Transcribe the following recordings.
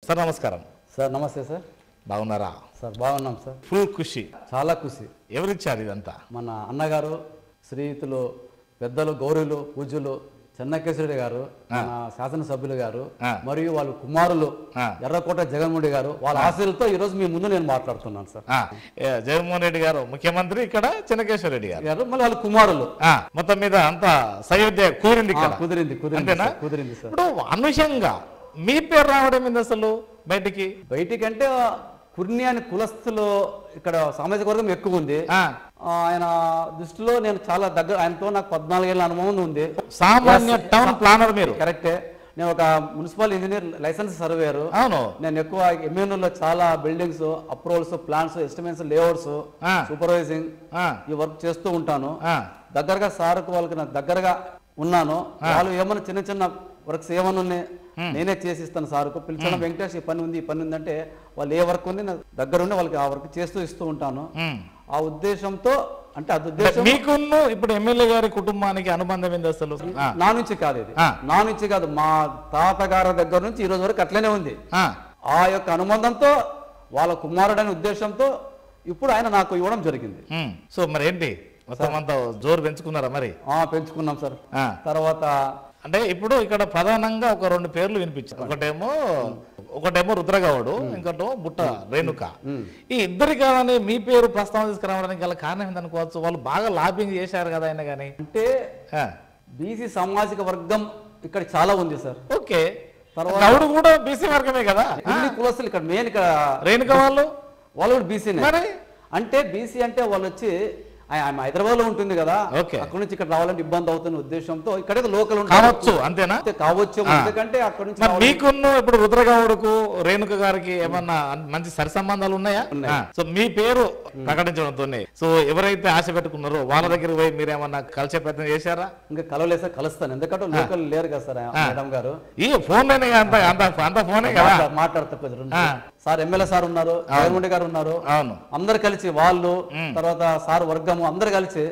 Sir నమస్కారం. Sir నమస్తే sir. బాగున్నారా? సార్ బాగున్నాం సార్. ఫుల్ ఖుషి. చాలా ఖుషి. ఎవరిచ్చారు ఇదంతా? మన అన్నగారు, శ్రీయుతులు, పెద్దలు, గౌరవులు, పూజ్యులు చెన్నకేశ్వరుడు గారు, మన శాసనసభ్యులు గారు మరియు వాళ్ళ కుమారులు ఎర్రకోట జగన్మోహన్ రెడ్డి గారు, వాళ్ళ ఆశలతో ఈ రోజు మీ ముందు నేను మాట్లాడుతున్నాను సార్. జగన్మోహన్ రెడ్డి గారు ముఖ్యమంత్రి, ఇక్కడ చెన్నకేశ్వర రెడ్డి గారు మళ్ళీ వాళ్ళ కుమారులు, మొత్తం మీద అంతా సయోధ్య కుదిరింది. కుదిరింది కుదిరింది సార్. ఇప్పుడు అనూహ్యంగా మీ పేరు రావడం ఏంది అసలు బయటికి అంటే కుర్నియాని కులస్తులు ఇక్కడ సామాజిక వర్గం ఎక్కువ ఉంది. ఆయన దృష్టిలో నేను చాలా దగ్గర, ఆయనతో నాకు 14 ఏళ్ళ అనుభవం ఉంది. సామాన్య టౌన్ ప్లానర్ మీరు? కరెక్టే. నేను ఒక మున్సిపల్ ఇంజనీర్, లైసెన్స్ సర్వేయర్. అవును. నేను ఎక్కువ ఎమ్మెన్యూలో చాలా buildings approvals, plans, estimates, layouts, supervising ఈ వర్క్ చేస్తూ ఉంటాను. దగ్గరగా సార్కు వాళ్ళకి నాకు దగ్గరగా ఉన్నాను. వాళ్ళు ఏమన్నా చిన్న చిన్న వర్క్స్ ఏమన్నా ఉన్నాయి నేనే చేసిస్తాను సార్కు. పిలిచడం వెంకటేష్ ఈ పని ఉంది అంటే వాళ్ళు ఏ వర్క్ ఉంది దగ్గర ఉండి వాళ్ళకి ఆ వర్క్ చేస్తూ ఇస్తూ ఉంటాను. ఆ ఉద్దేశంతో అంటే అది ఉద్దేశం. మీకు ఇప్పుడు ఎమ్మెల్యే గారి కుటుంబానికి అనుబంధం ఏంది అసలు? నా నుంచి కాదు, ఇది నా నుంచి కాదు, మా తాతగారి దగ్గర నుంచి ఈ రోజు వరకు అట్లనే ఉంది. ఆ యొక్క అనుబంధంతో వాళ్ళ కుమారుడు అనే ఉద్దేశంతో ఇప్పుడు ఆయన నాకు ఇవ్వడం జరిగింది. సో మరి ఏంటి మొత్తం అంతా జోరు పెంచుకున్నారా? మరి పెంచుకున్నాం సార్. తర్వాత అంటే ఇప్పుడు ఇక్కడ ప్రధానంగా ఒక 2 పేర్లు వినిపించారు. ఒకటేమో రుద్రగౌడు, ఇంకోటేమో బుట్ట రేణుక. ఈ ఇద్దరి కాదని మీ పేరు ప్రస్తావన తీసుకురావడానికి గల కారణం ఏంటనుకోవచ్చు? వాళ్ళు బాగా లాబింగ్ చేశారు కదా ఆయన. కానీ అంటే బీసీ సామాజిక వర్గం ఇక్కడ చాలా ఉంది సార్. ఓకే. గౌడు కూడా బీసీ వర్గమే కదా. కులస్తులు ఇక్కడ మెయిన్, ఇక్కడ రేణుక వాళ్ళు కూడా బీసీనే. అంటే బీసీ అంటే వాళ్ళు వచ్చి ఆమె హైదరాబాద్ లో ఉంటుంది కదా, అక్కడ నుంచి ఇక్కడ రావాలంటే ఇబ్బంది అవుతున్న ఉద్దేశంతో ఇక్కడ లోకల్ కావచ్చు. అంతేనా? కావచ్చు. ఎందుకంటే అక్కడ నుంచి మీకున్న ఇప్పుడు రుద్రగౌడుకు రేణుక గారికి ఏమన్నా మంచి సరి సంబంధాలు ఉన్నాయా? సో మీ పేరు ప్రకటించడంతో సో ఎవరైతే ఆశ పెట్టుకున్నారో వాళ్ళ దగ్గరికి పోయి మీరేమన్నా కలిసే ప్రయత్నం చేశారా? ఇంకా కలవలేసా? కలుస్తాను. ఎందుకంటే లోకల్ లేరు కదా సార్ మేడం గారు. ఈ ఫోన్ లోనే అంత ఫోనే కదా మాట్లాడతా. సార్ ఎమ్మెల్యే సార్ ఉన్నారు, జగన్మోహన్ గారు ఉన్నారు. అవును. అందరు కలిసి వాళ్ళు, తర్వాత సార్ వర్గము అందరు కలిసి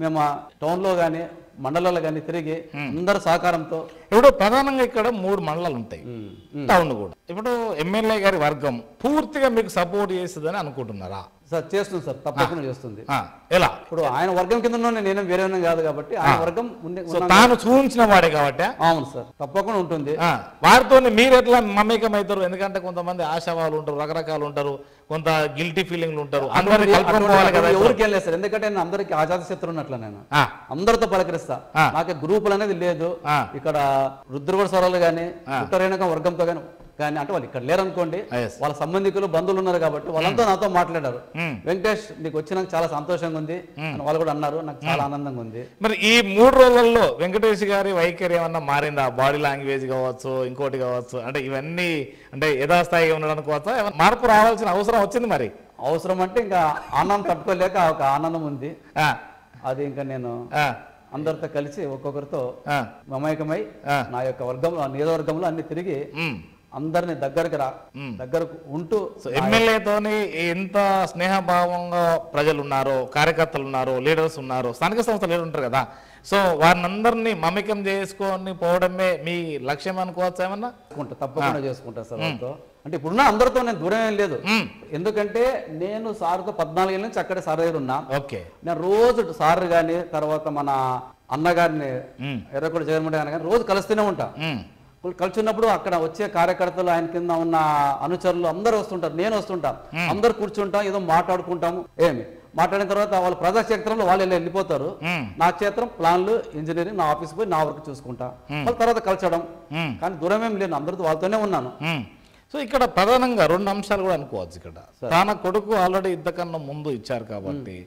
మేము టౌన్ లో గాని మండలాల్లో గాని తిరిగి అందరు సహకారంతో. ఇప్పుడు ప్రధానంగా ఇక్కడ 3 మండలాలు ఉంటాయి, టౌన్ కూడా. ఇప్పుడు ఎమ్మెల్యే గారి వర్గం పూర్తిగా మీకు సపోర్ట్ చేస్తుందని అనుకుంటున్నారా? సార్ చేస్తుంది సార్, తప్పకుండా చేస్తుంది. ఎలా? ఇప్పుడు ఆయన వర్గం కింద నేను వేరే కాదు కాబట్టి ఆయన వర్గం తాను చూపించిన వాడే కాబట్టి. అవును సార్, తప్పకుండా ఉంటుంది. వారితో మీరు ఎట్లా మమేకం అవుతారు? ఎందుకంటే కొంతమంది ఆశావాళ్ళు ఉంటారు, రకరకాలు ఉంటారు, కొంత గిల్టీ ఫీలింగ్లు ఉంటారు. ఎవరికి వెళ్ళలేదు సార్, ఎందుకంటే నేను అందరికి ఆజాద శత్రు ఉన్నట్లు. నేను అందరితో పలకరిస్తా. నాకు గ్రూపులు అనేది లేదు. ఇక్కడ రుద్రగౌడ స్వరాలు గానీ ఉత్తరేణక వర్గంతో కానీ అంటే వాళ్ళు ఇక్కడ లేరనుకోండి, వాళ్ళ సంబంధికులు బంధువులు ఉన్నారు కాబట్టి వాళ్ళంతా నాతో మాట్లాడారు. వెంకటేష్ నీకు వచ్చినాక చాలా సంతోషంగా ఉంది అని వాళ్ళు కూడా అన్నారు. నాకు చాలా ఆనందంగా ఉంది. మరి ఈ 3 రోజుల్లో వెంకటేష్ గారి వైఖరి ఏమన్నా మారిందా? బాడీ లాంగ్వేజ్ కావచ్చు, ఇంకోటి కావచ్చు, అంటే ఇవన్నీ అంటే యథాస్థాయిగా ఉండడానికి కోసం మార్పు రావాల్సిన అవసరం వచ్చింది. మరి అవసరం అంటే ఇంకా ఆనందం తట్టుకోలేక ఒక ఆనందం ఉంది. అది ఇంకా నేను అందరితో కలిసి ఒక్కొక్కరితో మమేకమై నా యొక్క వర్గంలో, నియోజకవర్గంలో అన్ని తిరిగి అందరిని దగ్గరకు ఉంటూ ఎమ్మెల్యేతోని ఎంత స్నేహభావంగా ప్రజలు ఉన్నారో, కార్యకర్తలు ఉన్నారు, లీడర్స్ ఉన్నారు, స్థానిక సంస్థ లీడర్ ఉంటారు కదా. సో వారిని అందరినీ మమేకం చేసుకొని పోవడమే మీ లక్ష్యం అనుకోవచ్చు ఏమన్నా? తప్పకుండా చేసుకుంటా సార్. అంటే ఇప్పుడున్న అందరితో నేను దూరం ఏం లేదు. ఎందుకంటే నేను సార్తో 14 ఏళ్ళ నుంచి అక్కడే సార్ దగ్గర ఉన్నా. నేను రోజు సార్ గాని, తర్వాత మన అన్నగారిని ఎర్రకోట జగన్మోహన్ గారిని రోజు కలుస్తూనే ఉంటా. కలిసినప్పుడు అక్కడ వచ్చే కార్యకర్తలు, ఆయన కింద ఉన్న అనుచరులు అందరూ వస్తుంటారు, నేను వస్తుంటా. అందరు కూర్చుంటాం, ఏదో మాట్లాడుకుంటాము. మాట్లాడిన తర్వాత వాళ్ళు ప్రజాక్షేత్రంలో వాళ్ళు వెళ్ళిపోతారు. నా క్షేత్రం ప్లాన్లు, ఇంజనీరింగ్, నా ఆఫీస్ పోయి నా వర్క్ చూసుకుంటా. వాళ్ళ తర్వాత కలిసడం. కానీ దూరం ఏం లేదు, అందరితో వాళ్ళతోనే ఉన్నాను. సో ఇక్కడ ప్రధానంగా 2 అంశాలు కూడా అనుకోవచ్చు. ఇక్కడ తన కొడుకు ఆల్రెడీ ఇంతకన్నా ముందు ఇచ్చారు కాబట్టి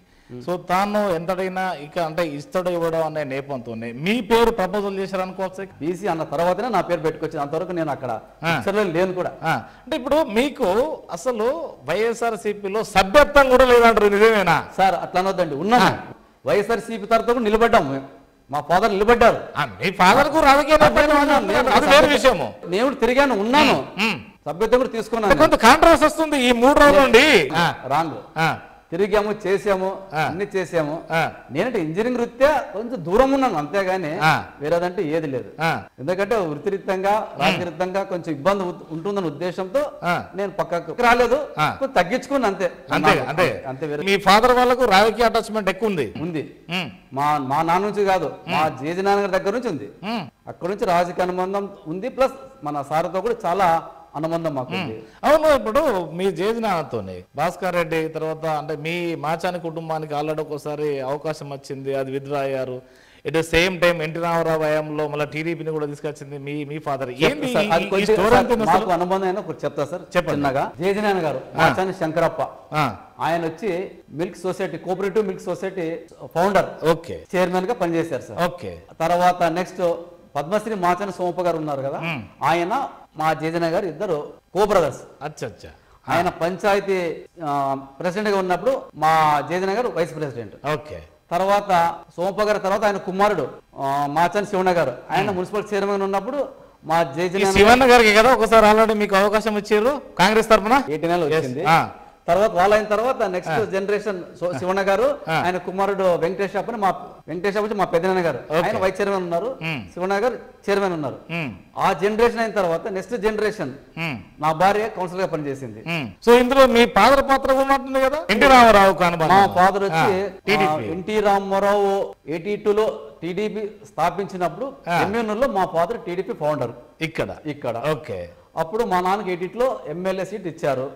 సో తాను ఎంతడైనా ఇక అంటే ఇస్తాడు ఇవ్వడం అనే నేపథ్యంతోనే మీ పేరు ప్రపోజల్ చేశారు అనుకోవచ్చు. బీసీ అన్న తర్వాతనే నా పేరు పెట్టుకొచ్చింది. అంతవరకు నేను అక్కడ లేను కూడా. అంటే ఇప్పుడు మీకు అసలు వైఎస్ఆర్సీపీలో సభ్యత్వం కూడా లేదంటారు, నిజమేనా సార్? అట్లా అనొద్దండి, ఉన్నాను. వైఎస్ఆర్సీపీ తరఫున నిలబడ్డాం. మా ఫాదర్ నిలబడ్డారు. మీ ఫాదర్ కు రాజకీయ విషయము. నేను తిరిగాను, ఉన్నాను, సభ్యత్వం కూడా తీసుకున్నాను. కొంత కాంట్రవర్సీ వస్తుంది ఈ 3 రోజుల నుండి. రాంగ్ తిరిగాము, చేసాము, అన్ని చేసాము. నేనంటే ఇంజనీరింగ్ వృత్యా కొంచెం దూరం ఉన్నాను అంతేగాని వేరేదంటే ఏది లేదు. ఎందుకంటే వృత్తిరీత్యంగా రాజకీయంగా కొంచెం ఇబ్బంది ఉంటుందన్న ఉద్దేశంతో నేను పక్కకు రాలేదు, తగ్గించుకుని అంతే. అంతే. మీ ఫాదర్ వాళ్ళకు రాజకీయ అటాచ్మెంట్ ఎక్కువ ఉంది. మా నాన్న నుంచి కాదు, మా జేజీ నాన్నగారి దగ్గర నుంచి ఉంది. అక్కడ నుంచి రాజకీయ అనుబంధం ఉంది, ప్లస్ మన సార్తో కూడా చాలా అనుబంధం మాకు ఉంది. అవును, ఇప్పుడు మీ జేజనాతోనే భాస్కర్ రెడ్డి తర్వాత అంటే మీ మాచాని కుటుంబానికి ఆల్రెడీ ఒకసారి అవకాశం వచ్చింది, అది విత్డ్రా అయ్యారు. At the same time NT Rama Rao హయాంలో మళ్ళీ టీడీపీని కూడా తీసుకొచ్చింది మీ ఫాదర్. మాకు అనుబంధం అయినా చెప్తా సార్. చిన్నగా జేజనాయన గారు మాచాని శంకరప్ప ఆయన వచ్చి milk society, cooperative milk society founder, chairman గా పనిచేశారు సార్. తర్వాత నెక్స్ట్ పద్మశ్రీ మాచాని సోమప్ప గారు ఉన్నారు కదా, ఆయన మా జేజన గారు ఇద్దరు కో బ్రదర్స్. అచ్చా. ఆయన పంచాయతీ ప్రెసిడెంట్ గా ఉన్నప్పుడు మా జేజన గారు వైస్ ప్రెసిడెంట్. తర్వాత సోమప్ప గారి తర్వాత ఆయన కుమారుడు మాచాని శివన్న గారు, ఆయన మున్సిపల్ చైర్మన్ ఉన్నప్పుడు మా జేజన శివన్న గారికి కదా ఒకసారి ఆల్రెడీ మీకు అవకాశం ఇచ్చారు కాంగ్రెస్ తరఫున, 18 వచ్చింది. తర్వాత వాళ్ళ అయిన తర్వాత నెక్స్ట్ జనరేషన్ శివన్న గారు, ఆయన కుమారుడు వెంకటేష్ వచ్చి మా పెద్దనాన్న గారు, ఆయన వైస్ చైర్మన్ ఉన్నారు, శివన్న గారు చైర్మన్ ఉన్నారు. ఆ జనరేషన్ అయిన తర్వాత నెక్స్ట్ జనరేషన్ నా భార్య కౌన్సిలర్ గా పనిచేసింది. సో ఇందులో మీ ఫాదర్ పాత్ర ఉన్నట్టుంది కదా. ఎన్టీ రామారావు మా ఫాదర్ వచ్చి ఎన్టీ రామారావు 82లో టీడీపీ స్థాపించినప్పుడు ఎమ్మెన్యూర్లో మా ఫాదర్ టీడీపీ ఫౌండర్ ఇక్కడ. ఓకే. అప్పుడు మా నాన్నకి 88లో ఎమ్మెల్యే సీట్ ఇచ్చారు.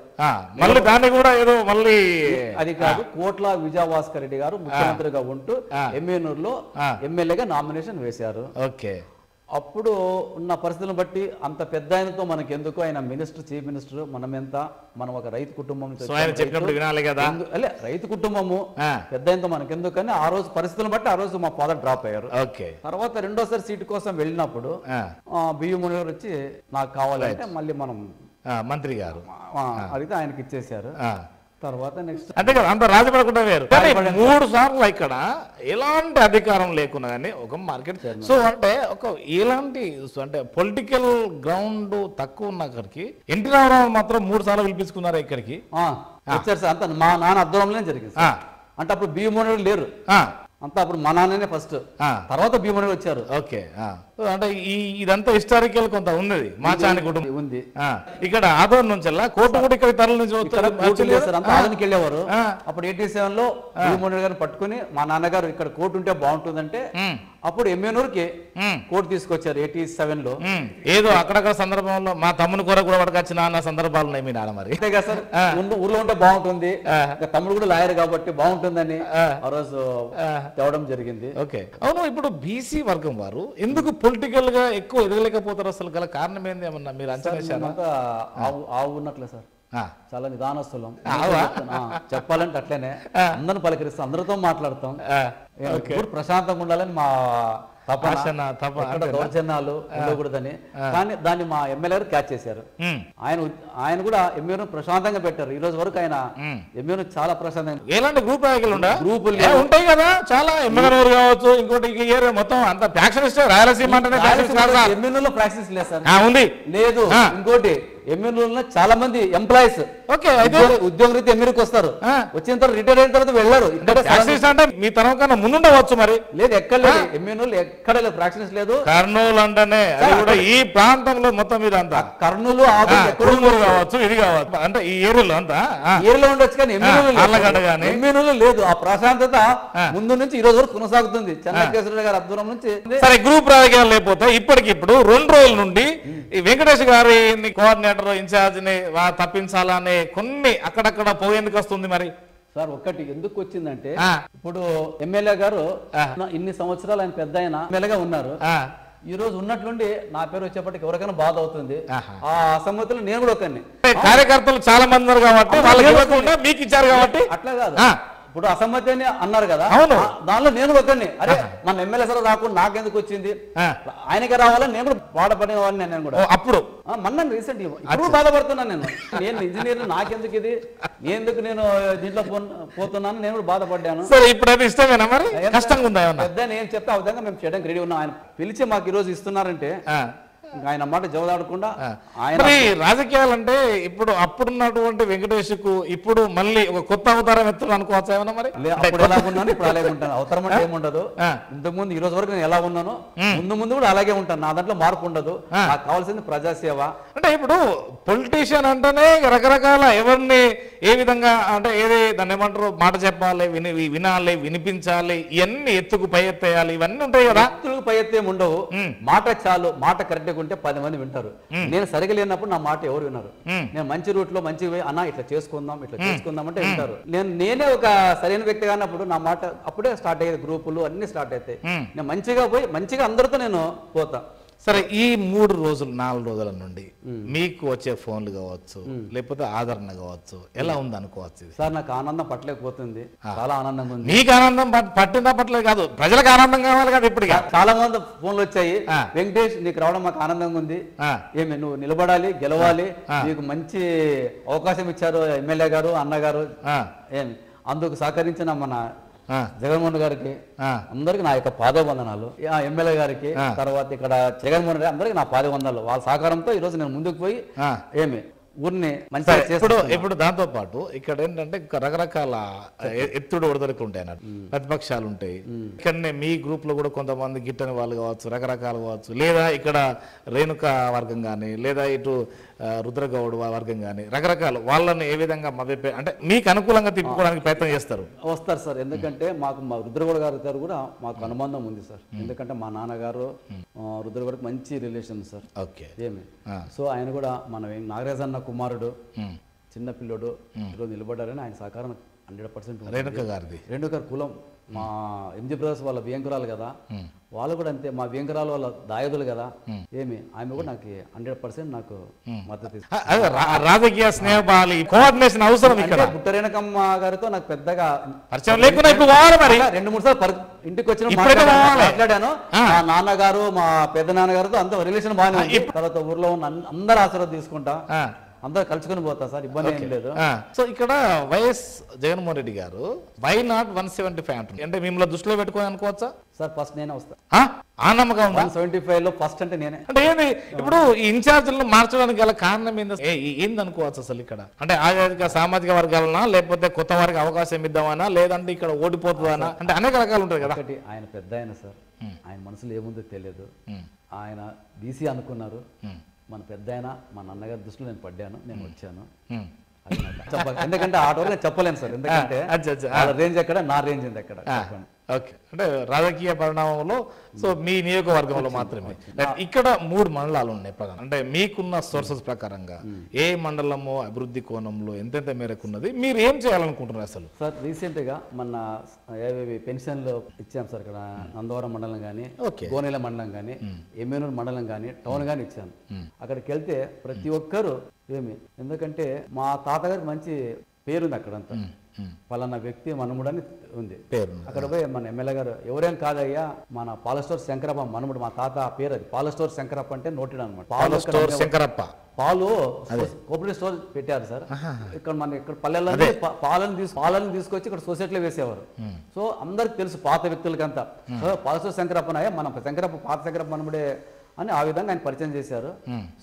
మళ్ళీ దాన్ని కూడా ఏదో మళ్ళీ అది కాదు, కోట్ల విజయభాస్కర్ రెడ్డి గారు ముఖ్యమంత్రిగా ఉంటూ ఎమ్మెన్యూర్లో ఎమ్మెల్యేగా నామినేషన్ వేశారు. అప్పుడు ఉన్న పరిస్థితులను బట్టి అంత పెద్ద ఆయనతో మనకి ఎందుకు, ఆయన మినిస్టర్, చీఫ్ మినిస్టర్, మనం ఒక రైతు కుటుంబం, రైతు కుటుంబము పెద్ద ఆయనతో మనకెందుకు అని ఆ రోజు పరిస్థితులను బట్టి ఆ రోజు మా ఫాదర్ డ్రాప్ అయ్యారు. తర్వాత రెండోసారి సీటు కోసం వెళ్ళినప్పుడు బియ్యం ముని గారు వచ్చి నాకు కావాలంటే మళ్ళీ మనం మంత్రి గారు అడిగితే ఆయనకి ఇచ్చేసారు. తర్వాత నెక్స్ట్ అంతే కదా, అంత రాజపడకుండా వేరు. 3 సార్లు ఇక్కడ ఎలాంటి అధికారం లేకున్నా కానీ ఒక మార్కెట్. సో అంటే ఎలాంటి అంటే పొలిటికల్ గ్రౌండ్ తక్కువ ఉన్న అక్కడికి ఎన్టీ రామారావు మాత్రం 3 సార్లు పిలిపించుకున్నారు ఇక్కడికి. వచ్చారు సార్, అంత మా నాన్న అద్దంలోనే జరిగింది. అంటే అప్పుడు భీముడు లేరు, అంతా అప్పుడు మా నాన్ననే ఫస్ట్, తర్వాత భీముడు వచ్చారు. ఓకే. అంటే ఇదంతా హిస్టారికల్ కొంత ఉన్నది మాచాని కుటుంబం ఉంది. ఇక్కడ ఆదోర్ నుంచి కోర్టు కూడా ఇక్కడ తరలి నుంచి ఆదోనికి వెళ్ళేవారు. అప్పుడు 87లో భీముడు గారిని పట్టుకుని మా నాన్నగారు ఇక్కడ కోర్టు ఉంటే బాగుంటుందంటే అప్పుడు ఎమ్మెనూరుకి కోర్టు తీసుకొచ్చారు 87లో. ఏదో అక్కడక్కడ సందర్భంలో మా తమ్ముని కూర కూడా పట్టుకొచ్చిన సందర్భాలు ఉన్నాయి మీ నాన్న. మరి అంతే కదా సార్, ఊర్లో ఉంటే బాగుంటుంది, తమ్ముడు కూడా లాయర్ కాబట్టి బాగుంటుందని ఆ రోజు తేవడం జరిగింది. ఓకే. అవును, ఇప్పుడు బీసీ వర్గం వారు ఎందుకు పొలిటికల్ గా ఎక్కువ ఎదగలేకపోతారు? అసలు గల కారణం ఏంది ఏమన్నా మీరు అంచనా? ఆవు ఉన్నట్లే సార్, చాలా నిదానస్తులం, చెప్పాలంటే అట్లనే అందరిని పలకరిస్తాం, అందరితో మాట్లాడతాం, ప్రశాంతంగా ఉండాలని మా దౌర్జన్యాలు ఉండకూడదని. కానీ దాన్ని మా ఎమ్మెల్యే గారు క్యాచ్ చేశారు. ఆయన కూడా ఎమ్మెల్యే ప్రశాంతంగా పెట్టారు. ఈ రోజు వరకు ఆయన ఎమ్మెల్యే చాలా ప్రశాంతంగా. ఎలాంటి గ్రూపులు ఉంటాయి కదా చాలా, ఎమ్మెల్యే కావచ్చు, ఇంకోటి మొత్తం అంత ఫ్యాక్షనిస్ట్ రాయలసీమ ఎమ్మెల్యేలో ప్రాక్టీస్ లేదు సార్, ఉంది లేదు. ఇంకోటి ఎమ్మెల్యేలో చాలా మంది ఎంప్లాయీస్ ఉద్యోగ రీతి ఎమ్మెల్యేకి వస్తారు, వచ్చిన తర్వాత రిటైర్ అయిన తర్వాత వెళ్ళారు. అంటే మీ తరం కన్నా ముందుండవచ్చు మరి. లేదు, ఎక్కడ లేదు ఎమ్మెల్యేలు, ఎక్కడ లేదు, ప్రాక్టీస్ లేదు. కర్నూలు అంటేనే ఈ ప్రాంతంలో మొత్తం మీద అంతా కర్నూలు కావచ్చు, ఇది కావచ్చు, అంటే ఈ ఏరియాలో అంతా ఏరియాలో ఉండొచ్చు, కానీ ఎమ్మెల్యేలు లేదు. ఆ ప్రశాంతత ముందు నుంచి ఈ రోజు వరకు కొనసాగుతుంది చెన్నకేశ్వర గారి ఆధ్వర్యం నుంచి. సరే, గ్రూప్ రాజకీయాలు లేకపోతే ఇప్పటికిప్పుడు 2 రోజుల నుండి ఈ వెంకటేష్ గారిని కోఆర్డినేటర్ ఇన్ఛార్జిని తప్పించాలని కొన్ని అక్కడక్కడ పోయేందుకు వస్తుంది మరి సార్. ఒక్కటి ఎందుకు వచ్చిందంటే, ఇప్పుడు ఎమ్మెల్యే గారు ఇన్ని సంవత్సరాలు ఆయన పెద్ద ఆయన ఎమ్మెల్యేగా ఉన్నారు. ఈ రోజు ఉన్నట్లుండి నా పేరు వచ్చేప్పటికి ఎవరికైనా బాధ అవుతుంది. ఆ అసమ్మతులు నేను కూడా ఒకరిని, కార్యకర్తలు చాలా మంది ఉన్నారు కాబట్టి వాళ్ళకి మీకు ఇచ్చారు కాబట్టి అట్లా కాదు. ఇప్పుడు అసమ్మతి అని అన్నారు కదా, దానిలో నేను ఒకరిని, అరే మన ఎమ్మెల్యే సార్ రాకుండా నాకెందుకు వచ్చింది, ఆయనకే రావాలని నేను కూడా బాధపడిన వాడిని. నేను కూడా అప్పుడు మొన్న రీసెంట్ ఇప్పుడు బాధపడుతున్నాను. నేను ఇంజనీర్, నాకెందుకు ఇది, ఎందుకు నేను దీంట్లో పోతున్నాను, నేను కూడా బాధపడ్డాను. ఇప్పుడు ఇష్టమేనా మరి, కష్టంగా ఉందా? పెద్ద నేను చెప్తే ఆ విధంగా మేము చేయడానికి రెడీ ఉన్నాం. ఆయన పిలిచి మాకు ఈ రోజు ఇస్తున్నారంటే ఇంకా ఆయన మాట జవదాడకుండా ఆయన మరి రాజకీయాలంటే ఇప్పుడు అప్పుడున్నటువంటి వెంకటేష్కు ఇప్పుడు మళ్ళీ ఒక కొత్త అవతారం ఎత్తుడు అనుకోవచ్చు ఏమన్నా మరి అప్పుడు ఎలా ఉన్నాను ఇప్పుడు అలాగే ఉంటాను. అవతారం అంటే ఏముండదు. ఇంతకుముందు ఈ రోజు వరకు నేను ఎలా ఉన్నానో ముందు కూడా అలాగే ఉంటాను. నా దాంట్లో మార్పు ఉండదు. నాకు కావాల్సింది ప్రజాసేవ. అంటే ఇప్పుడు పొలిటీషియన్ అంటేనే రకరకాల ఎవరిని ఏ విధంగా అంటే ఏది దాన్ని ఏమంటారు మాట చెప్పాలి, వినాలి, వినిపించాలి, ఇవన్నీ ఎత్తుకు పై ఎత్తేయాలి, ఇవన్నీ ఉంటాయి కదా. ఎత్తుకు పై ఎత్తేం ఉండవు. మాట చాలు, మాట కరెక్ట్గా ఉంటే 10 మంది వింటారు. నేను సరిగా లేనప్పుడు నా మాట ఎవరు విన్నారు? నేను మంచి రూట్ లో మంచి అన్న ఇట్లా చేసుకుందాం అంటే వింటారు. నేనే ఒక సరైన వ్యక్తి కానప్పుడు నా మాట అప్పుడే స్టార్ట్ అయ్యేది. గ్రూపులు అన్ని స్టార్ట్ అవుతాయి. నేను మంచిగా పోయి మంచిగా అందరితో నేను పోతా. సరే, ఈ 3 రోజులు 4 రోజుల నుండి మీకు వచ్చే ఫోన్లు కావచ్చు, లేకపోతే ఆదరణ కావచ్చు, ఎలా ఉంది అనుకోవచ్చు? సార్ నాకు ఆనందం పట్టలేకపోతుంది. చాలా ఆనందంగా ఉంది. మీకు ఆనందం పట్టిందా పట్టలేదు కాదు, ప్రజలకు ఆనందం కావాలి కదా. ఇప్పుడు చాలా మంది ఫోన్లు వచ్చాయి, వెంకటేష్ నీకు రావడం మాకు ఆనందంగా ఉంది, ఏమి నువ్వు నిలబడాలి, గెలవాలి, నీకు మంచి అవకాశం ఇచ్చారు ఎమ్మెల్యే గారు, అన్నగారు, ఏమి అందుకు సహకరించిన మన జగన్మోహన్ గారికి అందరికి నా యొక్క పాదవందనాలు. ఎమ్మెల్యే గారికి, తర్వాత ఇక్కడ జగన్మోహన్ గారికి అందరికి నా పాదవందనాలు. వాళ్ళ సహకారంతో ఈ రోజు నేను ముందుకు పోయి ఏమి ఊరిని మంచిగా చేస్తాడు. ఇప్పుడు దాంతో పాటు ఇక్కడ ఏంటంటే రకరకాల ఎత్తుడు ఒడదలకు ఉంటాయి అన్నట్టు, ప్రతిపక్షాలు ఉంటాయి. ఇక్కడనే మీ గ్రూప్ లో కూడా కొంతమంది గిట్టని వాళ్ళు కావచ్చు, రకరకాలు కావచ్చు, లేదా ఇక్కడ రేణుక వర్గం కానీ, లేదా ఇటు రుద్రగౌడ్ వర్గం కానీ, రకరకాల వాళ్ళని ఏ విధంగా అంటే మీకు అనుకూలంగా తిప్పుకోవడానికి ప్రయత్నం చేస్తారు? వస్తారు సార్. ఎందుకంటే మాకు మా రుద్రగౌడ్ గారు కూడా మాకు అనుబంధం ఉంది సార్. ఎందుకంటే మా నాన్నగారు రుద్రగౌడ్కి మంచి రిలేషన్ సార్. ఓకే, ఏమి సో ఆయన కూడా మన నాగరాజ్ అన్న కుమారుడు, చిన్న పిల్లోడు ఈరోజు నిలబడ్డారని ఆయన సహకారం 100%. రేణుక గారి కులం మా ఎంజీ బ్రదర్స్ వాళ్ళ బియ్యంకురాలు కదా, వాళ్ళు కూడా అంతే మా బియ్యంకురాలు వాళ్ళ దాయదులు కదా. ఏమి ఆమె కూడా నాకు 100% నాకు మద్దతు ఇస్తుంది. రాజకీయ స్నేహపాలి కోఆర్డినేషన్ అవసరం. ఇక్కడ పుట్టరేణకమ్మ గారితో నాకు పెద్దగా పరిచయం లేకుండా ఇప్పుడు 2-3 సార్లు ఇంటికి వచ్చిన మాట్లాడాను. మా నాన్నగారు, మా పెద్ద నాన్నగారితో అంత రిలేషన్ బాగానే ఉంది. తర్వాత ఊర్లో ఉన్న అందరు ఆశీర్వాదం తీసుకుంటా, అందరూ కలుసుకుని పోతా సార్, ఇబ్బంది ఏం లేదు. సో ఇక్కడ వైఎస్ జగన్మోహన్ రెడ్డి గారు వై నాట్ 175 అంటుంది, అంటే మిమ్మల్ని దృష్టిలో పెట్టుకోని అనుకోవచ్చా సార్? ఫస్ట్ నేనే వస్తా. ఆ నమ్మకం 175 లో ఫస్ట్ అంటే నేనే. అంటే ఏంది ఇప్పుడు ఈ ఇన్ఛార్జీలను మార్చడానికి గల కారణం ఏంది అనుకోవచ్చు అసలు ఇక్కడ? అంటే ఆజాదిక సామాజిక వర్గాలనా, లేకపోతే కొత్త వారికి అవకాశం ఇద్దామనా, లేదంటే ఇక్కడ ఓడిపోతుందనా, అంటే అనేక రకాలు ఉంటాయి కదా. ఒకటి ఆయన పెద్ద ఆయన సార్, ఆయన మనసులో ఏముందో తెలియదు. ఆయన బీసీ అనుకున్నారు. మన పెద్ద ఆయన మా నాన్నగారి దృష్టిలో నేను పడ్డాను, నేను వచ్చాను. ఎందుకంటే ఆ టోర్ నేను చెప్పలేను సార్. ఎందుకంటే రేంజ్ ఎక్కడ, నా రేంజ్ ఎక్కడ చెప్పండి. ఓకే, అంటే రాజకీయ పరిణామంలో సో మీ నియోజకవర్గంలో మాత్రమే. ఇక్కడ 3 మండలాలు ఉన్నాయి ప్రధాన, అంటే మీకున్న సోర్సెస్ ప్రకారంగా ఏ మండలము అభివృద్ధి కోణంలో ఎంతెంత మేరకు ఉన్నది, మీరు ఏం చేయాలనుకుంటున్నారు అసలు? సార్ రీసెంట్ గా మన పెన్షన్లు ఇచ్చాం సార్. ఇక్కడ నందవరం మండలం కానీ, గోనెల మండలం కానీ, ఎమ్మెనూరు మండలం కానీ, టౌన్ కానీ ఇచ్చాను. అక్కడికి వెళ్తే ప్రతి ఒక్కరు ఎందుకంటే మా తాతగారికి మంచి పేరుంది అక్కడంతా, పలానా వ్యక్తి మనముడని ఉంది పేరు. అక్కడ పోయి మన ఎమ్మెల్యే గారు ఎవరేం కాదయ్యా, మన పాలస్టోర్ శంకరప్ప మనముడు, మా తాత పేరు అది. పాలస్టోర్ శంకరప్ప అంటే నోటెడ్ అనమాట. పాలు కోఆపరేటివ్ స్టోర్ పెట్టారు సార్. ఇక్కడ మన ఇక్కడ పల్లెల్లో పాలను తీసుకొచ్చి ఇక్కడ సొసైటీలో వేసేవారు. సో అందరికి తెలుసు పాత వ్యక్తులకంతా, పాలస్టోర్ శంకరప్పనాయ మన శంకరప్ప, పాత శంకరప్ప మనముడే అని ఆ విధంగా ఆయన పరిచయం చేశారు.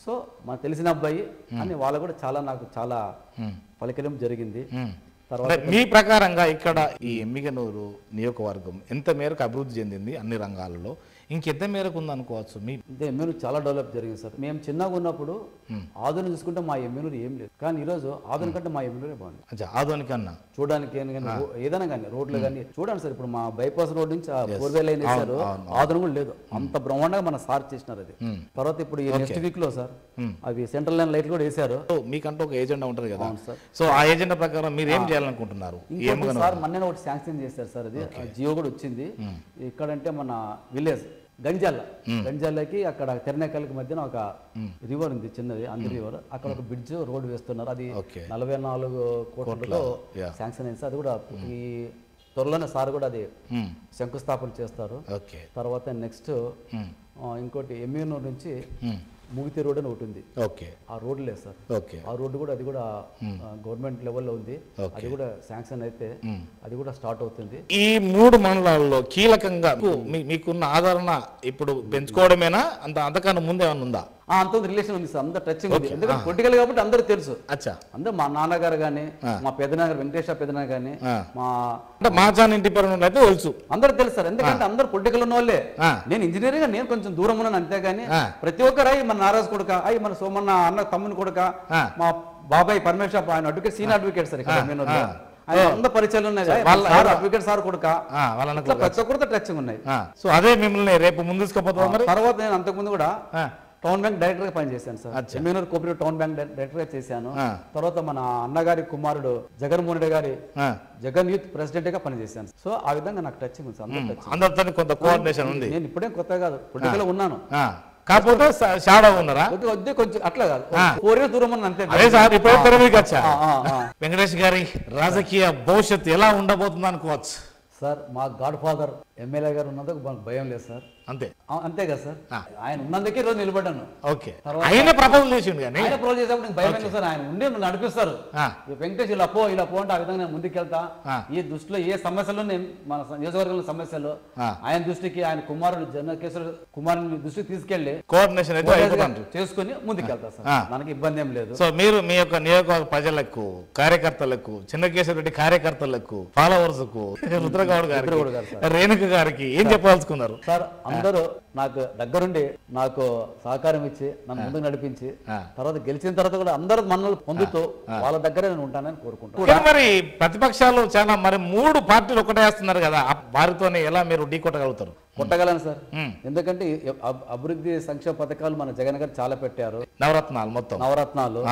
సో మనకు తెలిసిన అబ్బాయి అని వాళ్ళు కూడా నాకు చాలా పలికడం జరిగింది. తర్వాత మీ ప్రకారంగా ఇక్కడ ఈ ఎమ్మిగనూరు నియోజకవర్గం ఎంత మేరకు అభివృద్ధి చెందింది అన్ని రంగాలలో, ఇంకెంత మేరకు ఉంది అనుకోవచ్చు? మీ ఎమ్మెనూరు చాలా డెవలప్ జరిగింది సార్. మేము చిన్నగా ఉన్నప్పుడు ఆధునిక చూసుకుంటే మా ఎమ్మెనూరు ఏం లేదు, కానీ ఈ రోజు ఆధునిక అంటే మా ఎమ్మెనూరే బాగుంది. ఆధునిక అన్న చూడడానికి ఏదైనా కానీ రోడ్లు కానీ చూడండి సార్. ఇప్పుడు మా బైపాస్ రోడ్ నుంచి 4 వే లైన్ వేశారు, ఆధునిక కూడా లేదు. అంత బ్రహ్మాండంగా మన సార్ చేసినారు అది. తర్వాత ఇప్పుడు ఈ నెక్స్ట్ వీక్ లో సార్ అవి సెంట్రల్ లైన్ లైట్లు కూడా వేశారు. మీకంటూ ఒక ఏజెండా ఉంటుంది కదా సార్. సో ఆ ఏజెండా ప్రకారం మీరు ఏం చేయాలనుకుంటున్నారు? సార్ మొన్న ఒకటి శాంక్షన్ చేశారు సార్, అది జియో కూడా వచ్చింది. ఇక్కడంటే మన విలేజ్ గంజాలకి అక్కడ తెరనేకల్కి మధ్యన ఒక రివర్ ఉంది చిన్నది, అంది రివర్. అక్కడ ఒక బ్రిడ్జ్ రోడ్ వేస్తున్నారు. అది 44 కోట్లతో శాంక్షన్ అయింది. అది కూడా ఈ త్వరలోనే సార్ కూడా అది శంకుస్థాపన చేస్తారు. తర్వాత నెక్స్ట్ ఇంకోటి ఎమ్మెనూరు నుంచి ముగితే రోడ్ అని ఒకటి ఉంది. ఆ రోడ్ లేదు సార్. ఆ రోడ్డు కూడా అది కూడా గవర్నమెంట్ లెవెల్లో ఉంది. అది కూడా శాంక్షన్ అయితే అది కూడా స్టార్ట్ అవుతుంది. ఈ 3 మండలాల్లో కీలకంగా మీకున్న ఆదరణ ఇప్పుడు పెంచుకోవడమేనా, అంతకన్నా ముందు ఏమన్నా ఉందా? అంత రిలేషన్ ఉంది సార్, అందరు టచింగ్ ఉంది. ఎందుకంటే పొలిటికల్ కాబట్టి అందరూ తెలుసు. అచ్చా, అందరూ మా నాన్నగారు కానీ, మా పెద్దనాన్నగారు వెంకటేశ్వర పెద్దనాన్న కానీ, మా చాన్ ఇంటి పేరు అయితే తెలుసు, అందరూ తెలుసు సార్. ఎందుకంటే అందరూ పొలిటికల్ ఉన్న వాళ్ళే. నేను ఇంజనీరింగ్ నేను కొంచెం దూరం ఉన్నాను అంతేగాని ప్రతి ఒక్కరు మన నారాజు కొడుక, మన సోమన్న అన్న తమ్ముని కొడుక, మా బాబాయ్ పరమేశ్వర ఆయన అడ్వకేట్, సీనియర్ అడ్వకేట్ సార్ ఇక్కడ మెనూరులో. అందరు పరిచయాలు ఉన్నాయి, అడ్వకేట్ సార్ కొడుక, ప్రతి ఒక్కరితో టచింగ్ ఉన్నాయి. సో అదే మిమ్మల్ని రేపు ముందు తీసుకుపోతాం. తర్వాత నేను అంతకుముందు కూడా టౌన్ బ్యాంక్ డైరెక్టర్ గా పనిచేశాను sir. ఎమ్మెనూరు cooperative town bank director గా చేశాను. తర్వాత మన అన్నగారి కుమారుడు జగన్మోహన్ రెడ్డి గారి జగన్ యూత్ ప్రెసిడెంట్ గా పనిచేశాను. సో ఆ విధంగా నాకు టచింగ్ ఉంది సార్, అందరితో కొంత కోఆర్డినేషన్ ఉంది. నేను ఇప్పుడే కొత్త కాదు, పొలిటికల్ ఉన్నాను, కాకపోతే షాడో ఉన్నారా కొంచెం అట్లా కాదు, 4 years దూరం ఉన్న అంతే. అదే సార్ ఇప్పుడే తెరవీకి వచ్చా. వెంకటేష్ గారి రాజకీయ భవిష్యత్తు ఎలా ఉండబోతుంది అనుకోవచ్చు సార్? మా గాడ్ ఫాదర్ ఎమ్మెల్యే గారు ఉన్నందుకు మాకు భయం లేదు సార్. అంతే అంతే కదా సార్, ఆయన ఉన్నందుకే ఈరోజు నిలబడ్డాను. ఓకే, ఆయన ప్రపోజల్ చేసిండు కానీ ఆయన ప్రపోజల్ చేసేప్పుడు నీకు భయం లేదు సార్. ఆయన ఉండి నడిపిస్తారు. వెంకటేష్ ఇలా పో అంటే ఆ విధంగా నేను ముందుకెళ్తా. ఈ దృష్టిలో ఏ సమస్యలు నేను మన నియోజకవర్గంలో సమస్యలు ఆయన దృష్టికి, ఆయన కుమారుడు జనకేశ్వర కుమారుని దృష్టికి తీసుకెళ్లి కోఆర్డినేషన్ చేసుకుని ముందుకెళ్తా సార్. మనకి ఇబ్బంది ఏం లేదు. సో మీరు మీ యొక్క నియోజకవర్గ ప్రజలకు, కార్యకర్తలకు, చెన్నకేశ్వర రెడ్డి కార్యకర్తలకు, ఫాలోవర్స్ కు, రుద్రగౌడ్ గారికి, రేణుక గారికి ఏం చెప్పదలుచుకున్నారు సార్? అందరూ నాకు దగ్గరుండి నాకు సహకారం ఇచ్చి నన్ను ముందుకు నడిపించి తర్వాత గెలిచిన తర్వాత కూడా అందరూ మన్నలు పొందుతూ వాళ్ళ దగ్గరే నేను ఉంటానని కోరుకుంటాను. మరి ప్రతిపక్షాలు చాలా మరి 3 పార్టీలు ఒకటే వేస్తున్నారు కదా, వారితోనే ఎలా మీరు ఢీ కొట్టగలుగుతారు? కొట్టగలను సార్, ఎందుకంటే అభివృద్ధి సంక్షేమ పథకాలు మన జగన్ గారు చాలా పెట్టారు, నవరత్నాలు.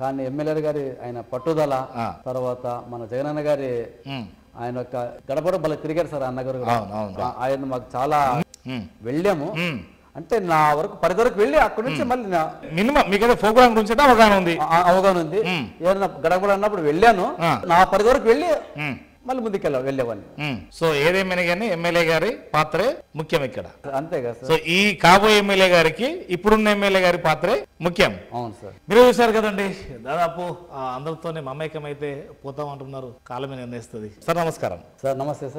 కానీ ఎమ్మెల్యే గారి ఆయన పట్టుదల, తర్వాత మన జగనన్న గారి ఆయన యొక్క గడపడ బల తిరిగారు సార్ అన్నగారు. ఆయన మాకు చాలా వెళ్ళాము, అంటే నా వరకు 10 వరకు వెళ్ళి అక్కడి నుంచి మళ్ళీ మినిమం మీకు ప్రోగ్రామ్ గురించి అవగాహన ఉంది. ఏదైనా గడపడ అన్నప్పుడు వెళ్ళాను, నా 10 వరకు వెళ్ళి మళ్ళీ ముందుకెళ్ళా వెళ్ళేవాడిని. సో ఏదేమైనా కానీ ఎమ్మెల్యే గారి పాత్రే ముఖ్యం ఇక్కడ, అంతే కదా. సో ఈ కాబోయే ఎమ్మెల్యే గారికి ఇప్పుడున్న ఎమ్మెల్యే గారి పాత్రే ముఖ్యం. అవును సార్, మీరు చూశారు కదండి, దాదాపు అందరితోనే మమేకం అయితే పోతామంటున్నారు, కాలమే నిర్ణయిస్తుంది. సార్ నమస్కారం. సార్ నమస్తే సార్.